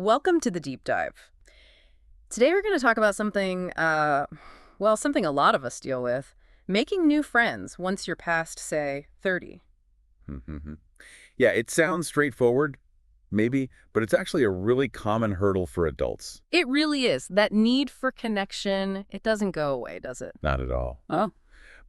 Welcome to the deep dive. Today we're going to talk about something, something a lot of us deal with, making new friends once you're past, say, 30. Mhm. Yeah, it sounds straightforward, maybe, but it's actually a really common hurdle for adults. It really is. That need for connection, it doesn't go away, does it? Not at all. Oh,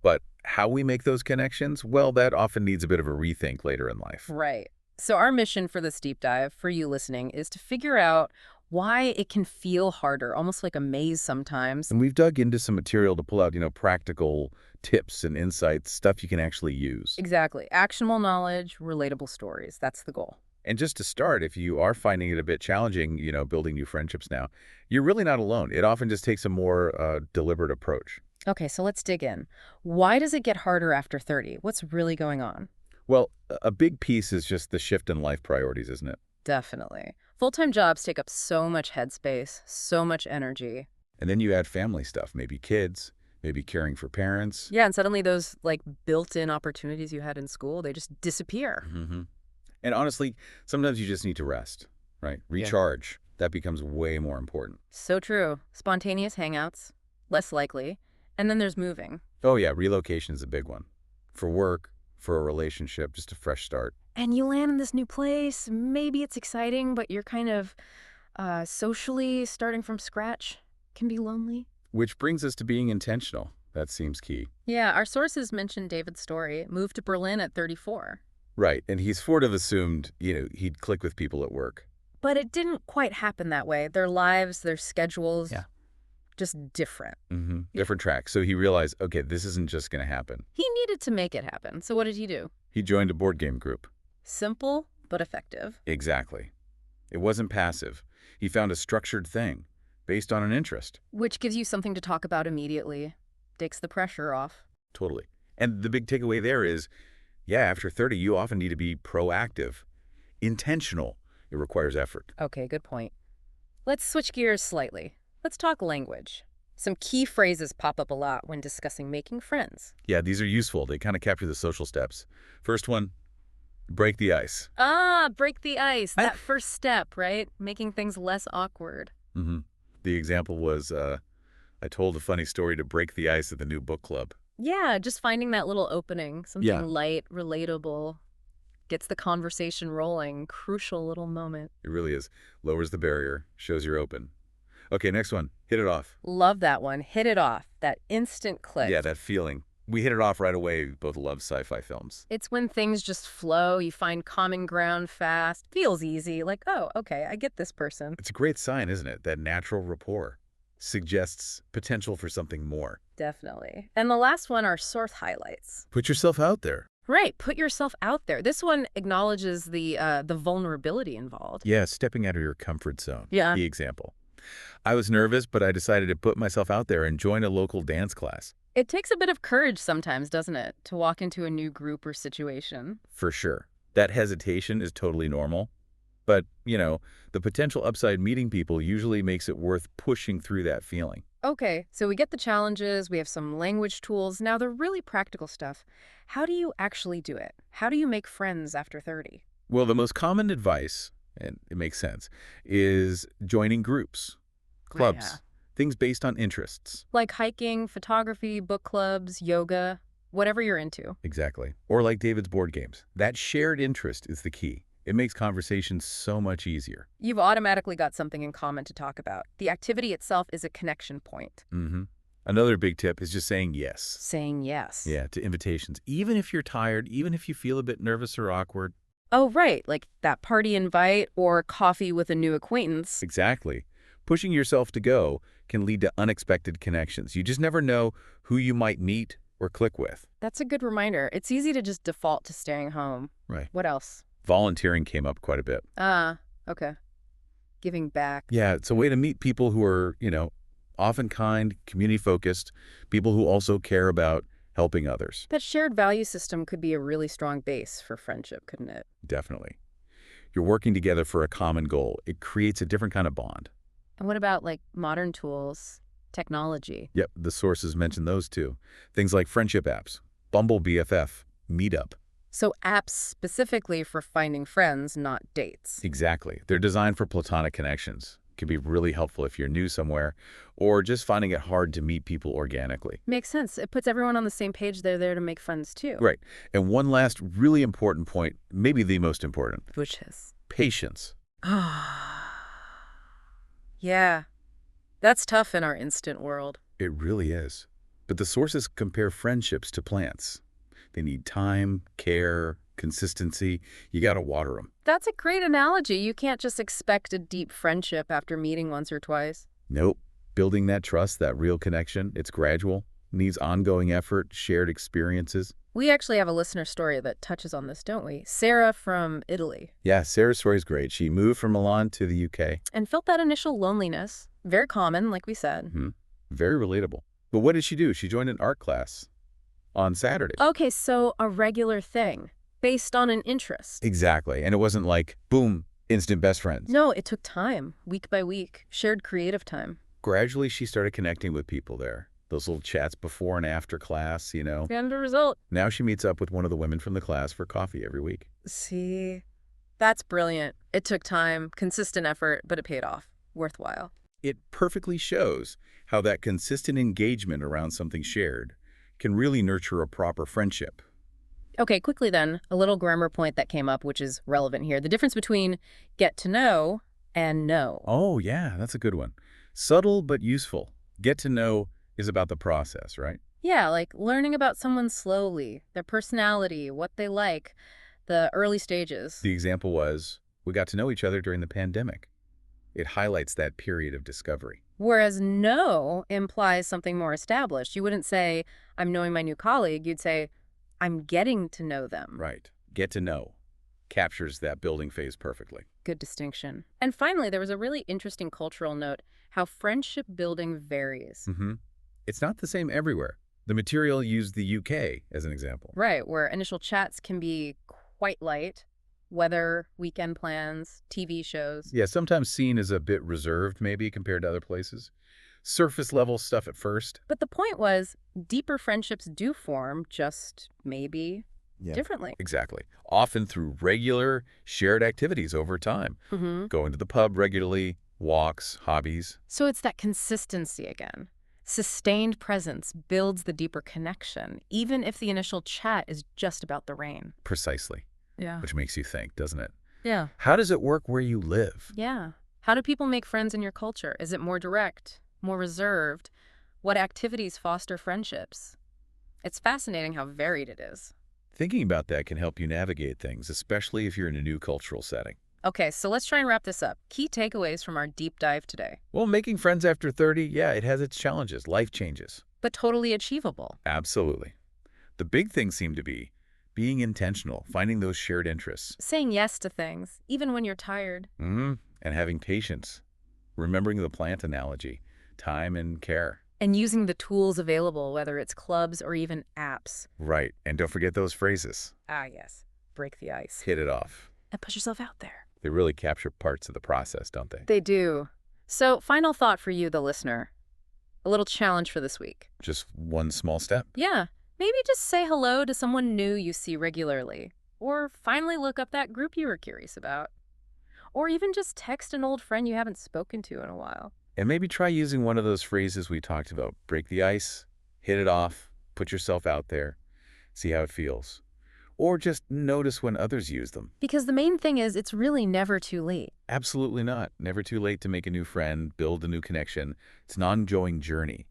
But how we make those connections, well, that often needs a bit of a rethink later in life. right. So our mission for this deep dive, for you listening, is to figure out why it can feel harder, almost like a maze sometimes. And we've dug into some material to pull out, practical tips and insights, stuff you can actually use. Exactly. Actionable knowledge, relatable stories. That's the goal. And just to start, if you are finding it a bit challenging, building new friendships now, you're really not alone. It often just takes a more deliberate approach. Okay, so let's dig in. Why does it get harder after 30? What's really going on? Well, a big piece is just the shift in life priorities, isn't it? Definitely. Full-time jobs take up so much headspace, so much energy. And then you add family stuff, maybe kids, maybe caring for parents. Yeah, and suddenly those like built-in opportunities you had in school, they just disappear. hmm And honestly, sometimes you just need to rest, right? Yeah. Recharge. That becomes way more important. So true. Spontaneous hangouts, less likely. And then there's moving. Oh yeah, relocation is a big one. For work, for a relationship, just a fresh start. And you land in this new place. Maybe it's exciting, but you're kind of socially starting from scratch. Can be lonely. Which brings us to being intentional. That seems key. Yeah, our sources mentioned David's story. Moved to Berlin at 34. Right, and he's sort of assumed, he'd click with people at work. But it didn't quite happen that way. Their lives, their schedules, Yeah. just different. Different tracks. So he realized, okay, this isn't just going to happen. He needed to make it happen. So what did he do? He joined a board game group. Simple, but effective. Exactly. It wasn't passive. He found a structured thing based on an interest. Which gives you something to talk about immediately. Takes the pressure off. Totally. And the big takeaway there is, yeah, after 30, you often need to be proactive, intentional. It requires effort. Okay, good point. Let's switch gears slightly. Let's talk language. Some key phrases pop up a lot when discussing making friends. Yeah, these are useful. They kind of capture the social steps. First one, break the ice. Ah, break the ice. That first step, right? Making things less awkward. hmm The example was, I told a funny story to break the ice at the new book club. Yeah, just finding that little opening, something Yeah. light, relatable, gets the conversation rolling. Crucial little moment. It really is. Lowers the barrier, shows you're open. Okay, next one, hit it off. Love that one. Hit it off. That instant click. Yeah, that feeling. We hit it off right away. We both love sci-fi films. It's when things just flow, you find common ground fast, feels easy, like, oh, okay, I get this person. It's a great sign, isn't it? That natural rapport suggests potential for something more. Definitely. And the last one are source highlights. Put yourself out there. Right, put yourself out there. This one acknowledges the vulnerability involved. Yeah, stepping out of your comfort zone. Yeah. The example. I was nervous, but I decided to put myself out there and join a local dance class. It takes a bit of courage sometimes, doesn't it, to walk into a new group or situation? For sure. That hesitation is totally normal. But, the potential upside meeting people usually makes it worth pushing through that feeling. Okay, so we get the challenges, we have some language tools. Now, the really practical stuff. How do you actually do it? How do you make friends after 30? Well, the most common advice, and it makes sense, is joining groups, clubs, Yeah. things based on interests. Like hiking, photography, book clubs, yoga, whatever you're into. Exactly. Or like David's board games. That shared interest is the key. It makes conversations so much easier. You've automatically got something in common to talk about. The activity itself is a connection point. Another big tip is just saying yes. Saying yes. Yeah, to invitations. Even if you're tired, even if you feel a bit nervous or awkward. Oh, right, like that party invite or coffee with a new acquaintance. Exactly. Pushing yourself to go can lead to unexpected connections. You just never know who you might meet or click with. That's a good reminder. It's easy to just default to staying home. Right. What else? Volunteering came up quite a bit. Ah, okay. Giving back. Yeah, it's a way to meet people who are, often kind, community-focused, people who also care about helping others. That shared value system could be a really strong base for friendship, couldn't it? Definitely. You're working together for a common goal. It creates a different kind of bond. And what about like modern tools, technology? Yep, the sources mention those too. Things like friendship apps, Bumble BFF, Meetup. So apps specifically for finding friends, not dates. Exactly. They're designed for platonic connections. Can be really helpful if you're new somewhere or just finding it hard to meet people organically. Makes sense. It puts everyone on the same page. They're there to make friends too. Right. And one last really important point, maybe the most important, Which is? patience. Yeah, that's tough in our instant world. It really is. But the sources compare friendships to plants. They need time, care, consistency. You got to water them. That's a great analogy. You can't just expect a deep friendship after meeting once or twice. Nope. Building that trust, that real connection, it's gradual, needs ongoing effort, shared experiences. We actually have a listener story that touches on this, don't we? Sarah from Italy. Yeah, Sarah's story's great. She moved from Milan to the UK. And felt that initial loneliness. Very common, like we said. Very relatable. But what did she do? She joined an art class on Saturdays. Okay, so a regular thing, based on an interest. Exactly. And it wasn't like, boom, instant best friends. No, it took time, week by week, shared creative time. Gradually, she started connecting with people there. Those little chats before and after class, you know. And the result. Now she meets up with one of the women from the class for coffee every week. See, that's brilliant. It took time, consistent effort, but it paid off. Worthwhile. It perfectly shows how that consistent engagement around something shared can really nurture a proper friendship. Okay, quickly then, a little grammar point that came up, which is relevant here. The difference between get to know and know. Oh, yeah, that's a good one. Subtle but useful. Get to know is about the process, right? Yeah, like learning about someone slowly, their personality, what they like, the early stages. The example was, we got to know each other during the pandemic. It highlights that period of discovery. Whereas know implies something more established. You wouldn't say, I'm knowing my new colleague. You'd say, I'm getting to know them. Right. Get to know captures that building phase perfectly. Good distinction. And finally, there was a really interesting cultural note, how friendship building varies. It's not the same everywhere. The material used the UK as an example. Right, where initial chats can be quite light, weather, weekend plans, TV shows. Yeah, sometimes seen as a bit reserved maybe compared to other places. Surface level stuff at first. But the point was, deeper friendships do form, just maybe Yeah. differently. Exactly. Often through regular shared activities over time. Going to the pub regularly, walks, hobbies. So it's that consistency again. Sustained presence builds the deeper connection, even if the initial chat is just about the rain. Precisely. Yeah. Which makes you think, doesn't it? Yeah. How does it work where you live? Yeah. How do people make friends in your culture? Is it more direct, more reserved? What activities foster friendships? It's fascinating how varied it is. Thinking about that can help you navigate things, especially if you're in a new cultural setting. Okay, so let's try and wrap this up. Key takeaways from our deep dive today. Well, making friends after 30, yeah, it has its challenges. Life changes. But totally achievable. Absolutely. The big things seem to be being intentional, finding those shared interests. Saying yes to things, even when you're tired. And having patience. Remembering the plant analogy, time and care. And using the tools available, whether it's clubs or even apps. Right. And don't forget those phrases. Ah, yes. Break the ice. Hit it off. And push yourself out there. They really capture parts of the process, don't they? They do. So, final thought for you, the listener. A little challenge for this week. Just one small step. Yeah. Maybe just say hello to someone new you see regularly. Or finally look up that group you were curious about. Or even just text an old friend you haven't spoken to in a while. And maybe try using one of those phrases we talked about. Break the ice, hit it off, put yourself out there, see how it feels. Or just notice when others use them. Because the main thing is, it's really never too late. Absolutely not. Never too late to make a new friend, build a new connection. It's an ongoing journey.